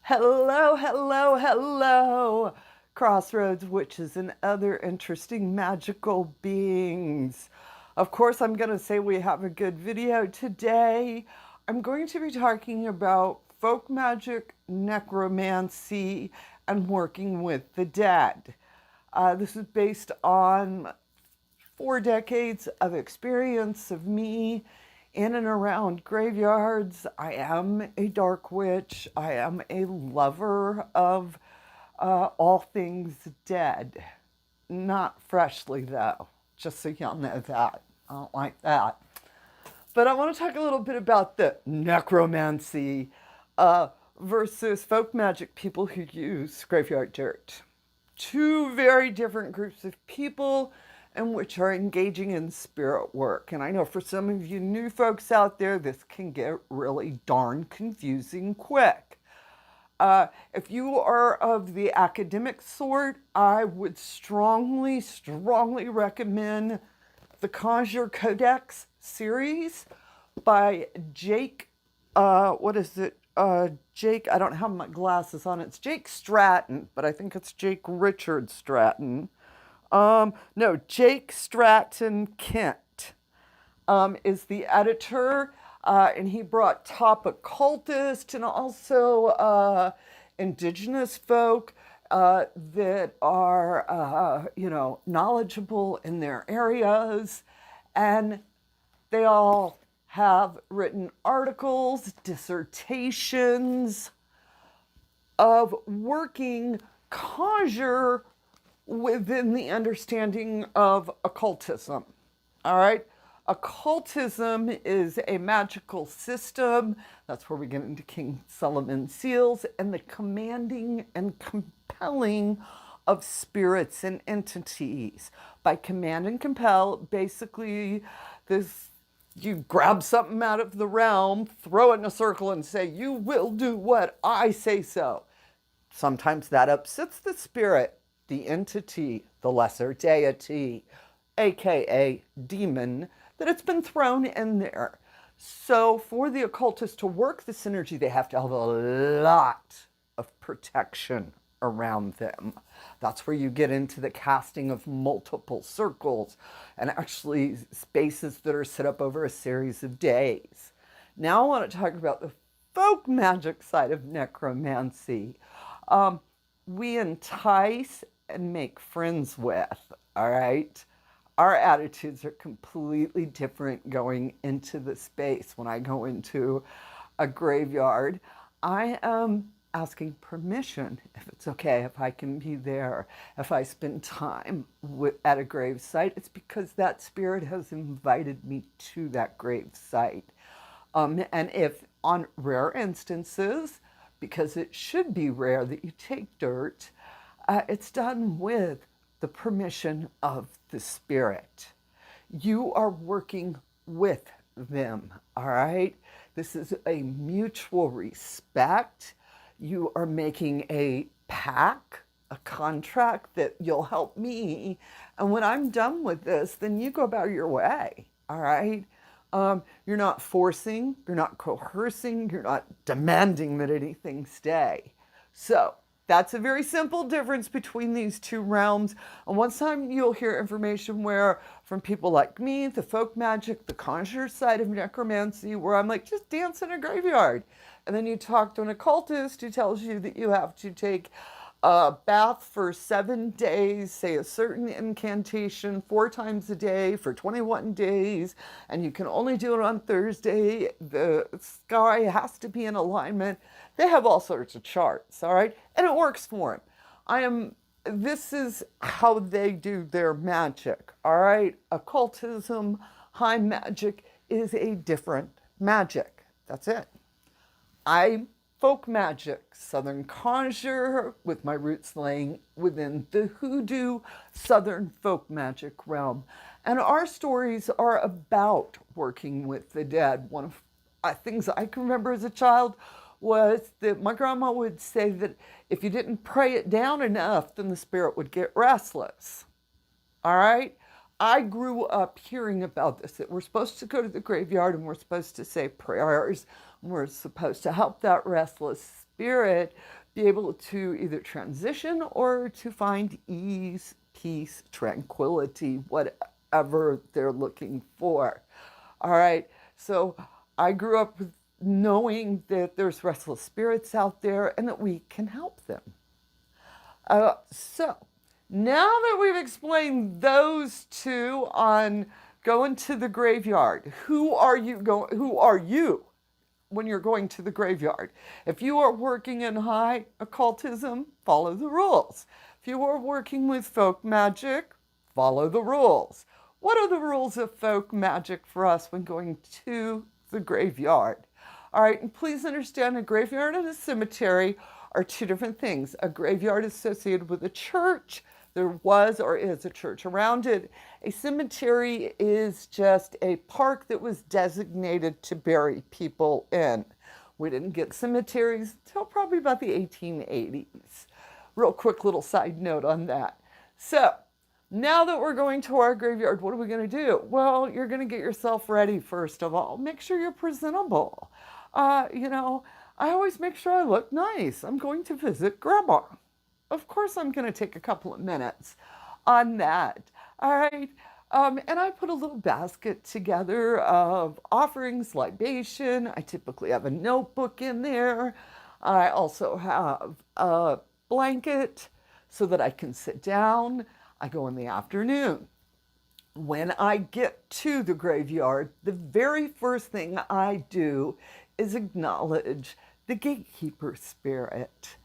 Hello, hello, hello, Crossroads Witches and other interesting magical beings. Of course, I'm going to say we have a good video today. I'm going to be talking about folk magic, necromancy, and working with the dead. This is based on 4 decades of experience of me in and around graveyards. I am a dark witch. I am a lover of all things dead. Not freshly, though, just so y'all know that. I don't like that. But I want to talk a little bit about the necromancy versus folk magic people who use graveyard dirt. Two very different groups of people and which are engaging in spirit work. And I know for some of you new folks out there, this can get really darn confusing quick. If you are of the academic sort, I would strongly, strongly recommend the Conjure Codex series by Jake, Jake, I don't have my glasses on. It's Jake Stratton, but I think it's Jake Richard Stratton. No, Jake Stratton Kent is the editor, and he brought top occultists and also indigenous folk that are, knowledgeable in their areas, and they all have written articles, dissertations of working conjure within the understanding of occultism. All right? Occultism is a magical system. That's where we get into King Solomon's seals and the commanding and compelling of spirits and entities. By command and compel, basically, you grab something out of the realm, throw it in a circle, and say, "You will do what I say so." Sometimes that upsets the spirit, the entity, the lesser deity, aka demon, that it's been thrown in there. So for the occultist to work this energy, they have to have a lot of protection around them. That's where you get into the casting of multiple circles and actually spaces that are set up over a series of days. Now I want to talk about the folk magic side of necromancy. We entice and make friends with, all right? Our attitudes are completely different going into the space. When I go into a graveyard, I am asking permission if it's okay, if I can be there, if I spend time at a grave site. It's because that spirit has invited me to that grave site. And if on rare instances, because it should be rare that you take dirt, it's done with the permission of the spirit. You are working with them, all right? This is a mutual respect. You are making a pact, a contract that you'll help me. And when I'm done with this, then you go about your way, all right? You're not forcing, you're not coercing, you're not demanding that anything stay. So that's a very simple difference between these two realms. And once time you'll hear information where from people like me, the folk magic, the conjure side of necromancy, where I'm like, just dance in a graveyard. And then you talk to an occultist who tells you that you have to take a bath for 7 days, say a certain incantation 4 times a day for 21 days, and you can only do it on Thursday. The sky has to be in alignment. They have all sorts of charts, all right? And it works for them. This is how they do their magic, all right? Occultism, high magic is a different magic. That's it. I'm folk magic, Southern conjure, with my roots laying within the hoodoo Southern folk magic realm. And our stories are about working with the dead. One of things I can remember as a child was that my grandma would say that if you didn't pray it down enough, then the spirit would get restless. All right? I grew up hearing about this, that we're supposed to go to the graveyard and we're supposed to say prayers We're supposed to help that restless spirit be able to either transition or to find ease, peace, tranquility, whatever they're looking for. All right. So I grew up knowing that there's restless spirits out there and that we can help them. So now that we've explained those two on going to the graveyard, who are you when you're going to the graveyard? If you are working in high occultism, follow the rules. If you are working with folk magic, follow the rules. What are the rules of folk magic for us when going to the graveyard? All right, and please understand a graveyard and a cemetery are two different things. A graveyard is associated with a church. There was or is a church around it. A cemetery is just a park that was designated to bury people in. We didn't get cemeteries until probably about the 1880s. Real quick little side note on that. So now that we're going to our graveyard, what are we going to do? Well, you're going to get yourself ready, first of all. Make sure you're presentable. I always make sure I look nice. I'm going to visit Grandma. Of course, I'm going to take a couple of minutes on that. All right. And I put a little basket together of offerings, libation. I typically have a notebook in there. I also have a blanket so that I can sit down. I go in the afternoon. When I get to the graveyard, the very first thing I do is acknowledge the gatekeeper spirit.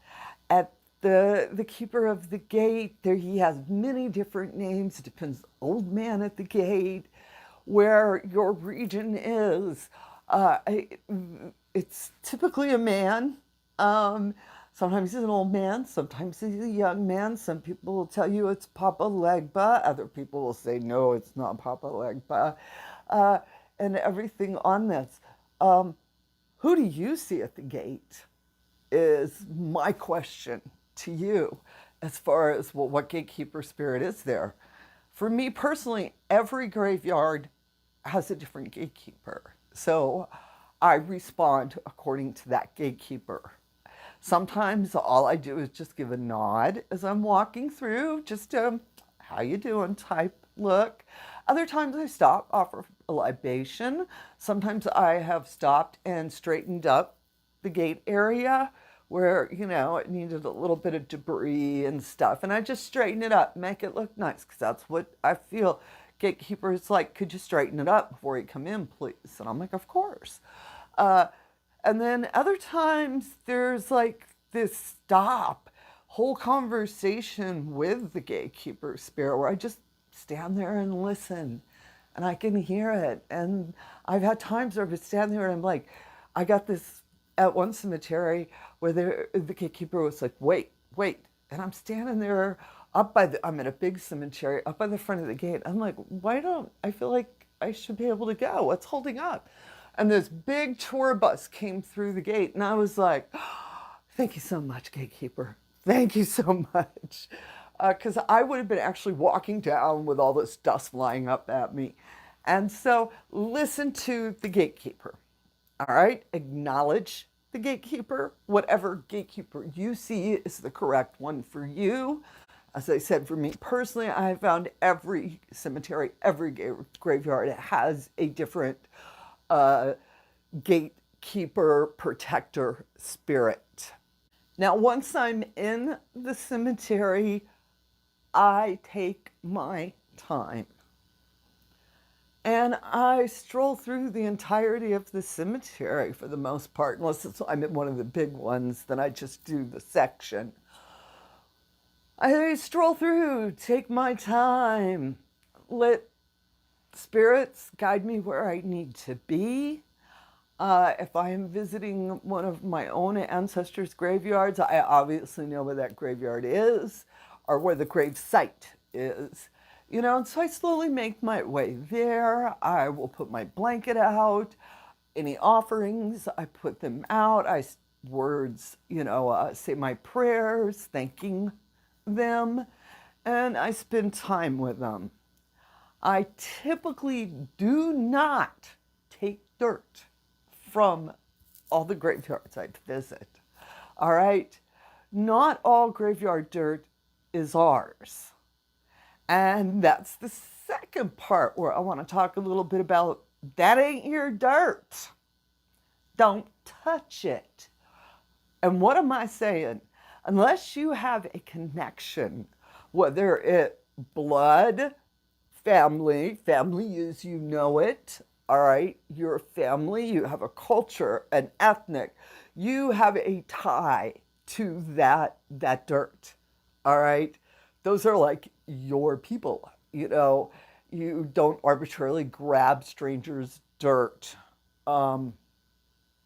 At the keeper of the gate, there he has many different names. It depends, old man at the gate, where your region is. It's typically a man. Sometimes he's an old man, sometimes he's a young man. Some people will tell you it's Papa Legba. Other people will say, no, it's not Papa Legba. And everything on this. Who do you see at the gate is my question to you as far as what gatekeeper spirit is there. For me personally, every graveyard has a different gatekeeper. So I respond according to that gatekeeper. Sometimes all I do is just give a nod as I'm walking through, just how you doing type look. Other times I stop, offer a libation. Sometimes I have stopped and straightened up the gate area where, it needed a little bit of debris and stuff. And I just straighten it up, make it look nice, because that's what I feel gatekeepers like, could you straighten it up before you come in, please? And I'm like, of course. And then other times there's like this whole conversation with the gatekeeper spirit where I just stand there and listen and I can hear it. And I've had times where I stand there and I'm like, I got this at one cemetery where the gatekeeper was like, wait. And I'm standing there I'm in a big cemetery up by the front of the gate. I'm like, I feel like I should be able to go. What's holding up? And this big tour bus came through the gate. And I was like, oh, thank you so much, gatekeeper. Thank you so much. Because I would have been actually walking down with all this dust flying up at me. And so listen to the gatekeeper. All right? Acknowledge the gatekeeper. Whatever gatekeeper you see is the correct one for you. As I said, for me personally, I found every cemetery, every graveyard has a different gatekeeper, protector spirit. Now, once I'm in the cemetery, I take my time. And I stroll through the entirety of the cemetery for the most part, unless I'm in one of the big ones, then I just do the section. I stroll through, take my time, let spirits guide me where I need to be. If I am visiting one of my own ancestors' graveyards, I obviously know where that graveyard is or where the grave site is. And so I slowly make my way there. I will put my blanket out. Any offerings, I put them out. Say my prayers, thanking them, and I spend time with them. I typically do not take dirt from all the graveyards I'd visit. All right? Not all graveyard dirt is ours. And that's the second part where I want to talk a little bit about that ain't your dirt. Don't touch it. And what am I saying? Unless you have a connection, whether it's blood, family is you know it, all right? You're a family, you have a culture, an ethnic, you have a tie to that dirt, all right? Those are like your people, you know? You don't arbitrarily grab strangers' dirt.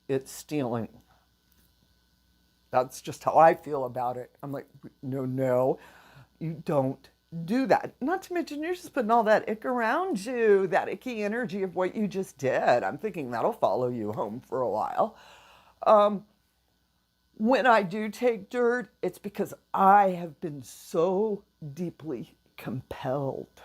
It's stealing. That's just how I feel about it. I'm like, no, you don't do that. Not to mention, you're just putting all that ick around you, that icky energy of what you just did. I'm thinking that'll follow you home for a while. When I do take dirt, it's because I have been so deeply compelled.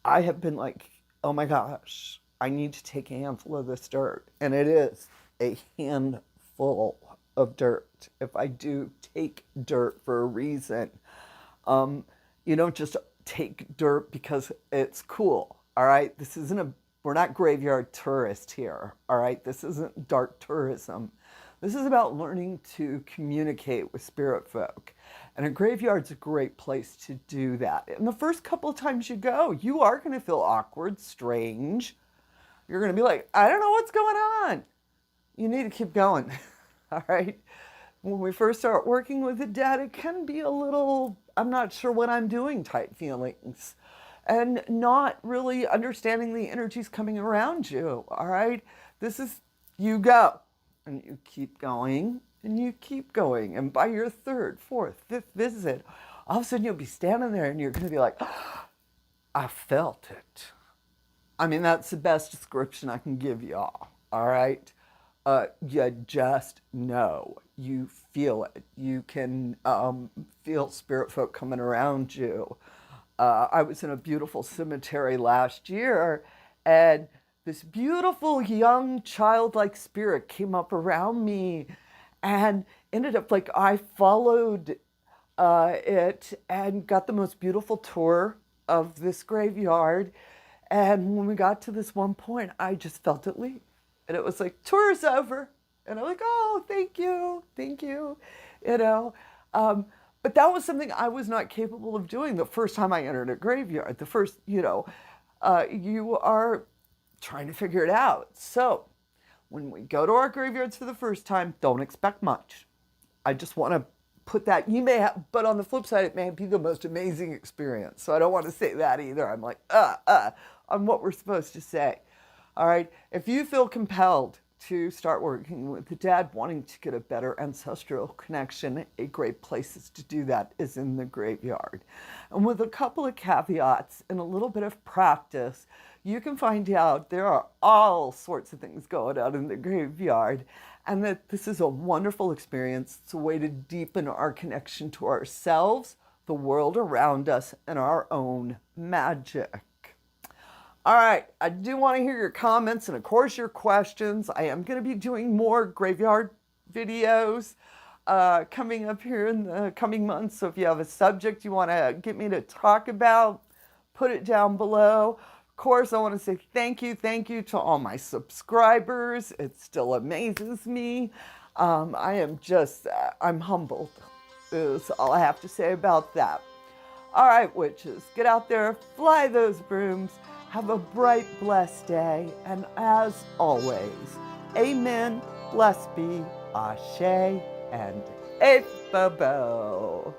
I have been like, oh my gosh, I need to take a handful of this dirt. And it is a handful of dirt. If I do take dirt for a reason, you don't just take dirt because it's cool. All right. We're not graveyard tourists here. All right. This isn't dark tourism. This is about learning to communicate with spirit folk. And a graveyard's a great place to do that. And the first couple of times you go, you are going to feel awkward, strange. You're going to be like, I don't know what's going on. You need to keep going. All right. When we first start working with the dead, it can be a little, I'm not sure what I'm doing type feelings. And not really understanding the energies coming around you. All right. This is, you go. And you keep going. And you keep going. And by your third, fourth, fifth visit, all of a sudden you'll be standing there and you're going to be like, oh, I felt it. I mean, that's the best description I can give y'all. All right. You just know. You feel it. You can feel spirit folk coming around you. I was in a beautiful cemetery last year, and this beautiful young childlike spirit came up around me and ended up like I followed it and got the most beautiful tour of this graveyard. And when we got to this one point, I just felt it leave. And it was like, tour's over. And I'm like, oh, thank you, you know. But that was something I was not capable of doing the first time I entered a graveyard. The first, you are trying to figure it out. So when we go to our graveyards for the first time, don't expect much. I just want to put that, you may have, but on the flip side, it may be the most amazing experience. So I don't want to say that either. I'm like, on what we're supposed to say. All right. If you feel compelled to start working with the dead, wanting to get a better ancestral connection, a great place to do that is in the graveyard. And with a couple of caveats and a little bit of practice, you can find out there are all sorts of things going on in the graveyard, and that this is a wonderful experience. It's a way to deepen our connection to ourselves, the world around us, and our own magic. All right, I do want to hear your comments and, of course, your questions. I am going to be doing more graveyard videos coming up here in the coming months. So if you have a subject you want to get me to talk about, put it down below. Of course, I want to say thank you to all my subscribers. It still amazes me. I'm humbled, is all I have to say about that. All right, witches, get out there, fly those brooms. Have a bright, blessed day, and as always, amen, blessed be, ashe, and H.o.W.